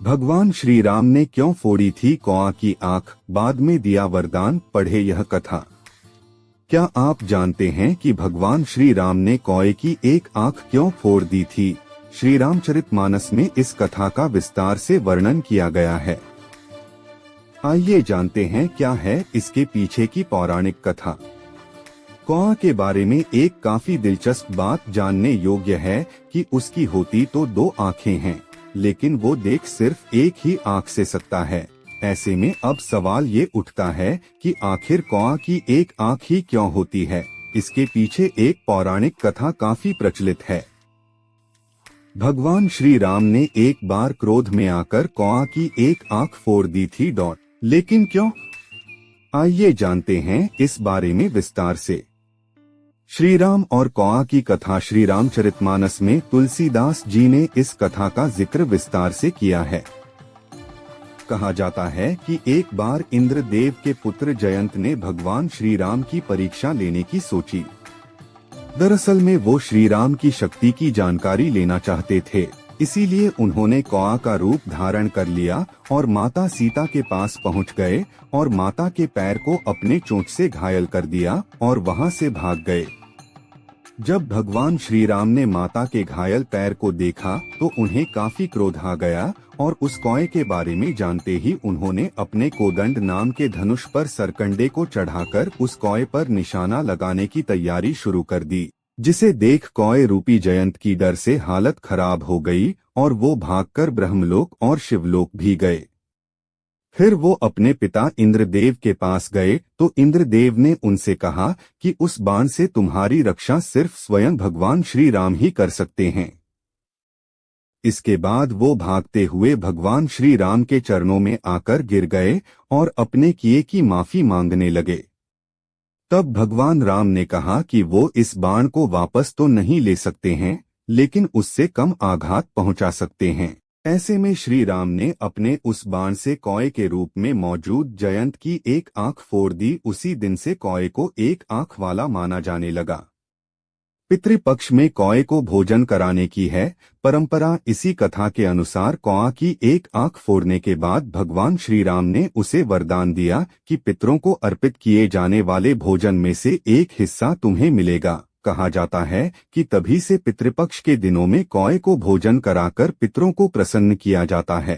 भगवान श्री राम ने क्यों फोड़ी थी कौआ की आंख, बाद में दिया वरदान, पढ़े यह कथा। क्या आप जानते हैं कि भगवान श्री राम ने कौए की एक आंख क्यों फोड़ दी थी? श्री रामचरितमानस में इस कथा का विस्तार से वर्णन किया गया है। आइए जानते हैं क्या है इसके पीछे की पौराणिक कथा। कौआ के बारे में एक काफी दिलचस्प बात जानने योग्य है कि उसकी होती तो दो आंखें हैं, लेकिन वो देख सिर्फ एक ही आंख से सकता है। ऐसे में अब सवाल ये उठता है कि आखिर कौआ की एक आंख ही क्यों होती है? इसके पीछे एक पौराणिक कथा काफी प्रचलित है। भगवान श्री राम ने एक बार क्रोध में आकर कौआ की एक आंख फोड़ दी थी। लेकिन क्यों? आइए जानते हैं इस बारे में विस्तार से। श्री राम और कौआ की कथा श्री रामचरितमानस में तुलसीदास जी ने इस कथा का जिक्र विस्तार से किया है। कहा जाता है कि एक बार इंद्रदेव के पुत्र जयंत ने भगवान श्री राम की परीक्षा लेने की सोची। दरअसल में वो श्री राम की शक्ति की जानकारी लेना चाहते थे, इसीलिए उन्होंने कौआ का रूप धारण कर लिया और माता सीता के पास पहुंच गए और माता के पैर को अपने चोंच से घायल कर दिया और वहां से भाग गए। जब भगवान श्री राम ने माता के घायल पैर को देखा तो उन्हें काफी क्रोध आ गया और उस कौए के बारे में जानते ही उन्होंने अपने कोदंड नाम के धनुष पर सरकंडे को चढ़ाकर उस कौए पर निशाना लगाने की तैयारी शुरू कर दी, जिसे देख कौए रूपी जयंत की डर से हालत खराब हो गई और वो भागकर ब्रह्मलोक और शिवलोक भी गए। फिर वो अपने पिता इंद्रदेव के पास गए तो इंद्रदेव ने उनसे कहा कि उस बाण से तुम्हारी रक्षा सिर्फ स्वयं भगवान श्री राम ही कर सकते हैं। इसके बाद वो भागते हुए भगवान श्री राम के चरणों में आकर गिर गए और अपने किए की माफी मांगने लगे। तब भगवान राम ने कहा कि वो इस बाण को वापस तो नहीं ले सकते हैं, लेकिन उससे कम आघात पहुंचा सकते हैं। ऐसे में श्री राम ने अपने उस बाण से कौए के रूप में मौजूद जयंत की एक आंख फोड़ दी। उसी दिन से कौए को एक आंख वाला माना जाने लगा। पितृपक्ष में कौए को भोजन कराने की है परंपरा। इसी कथा के अनुसार कौआ की एक आंख फोड़ने के बाद भगवान श्री राम ने उसे वरदान दिया कि पितरों को अर्पित किए जाने वाले भोजन में से एक हिस्सा तुम्हें मिलेगा। कहा जाता है कि तभी से पितृपक्ष के दिनों में कौए को भोजन कराकर पितरों को प्रसन्न किया जाता है।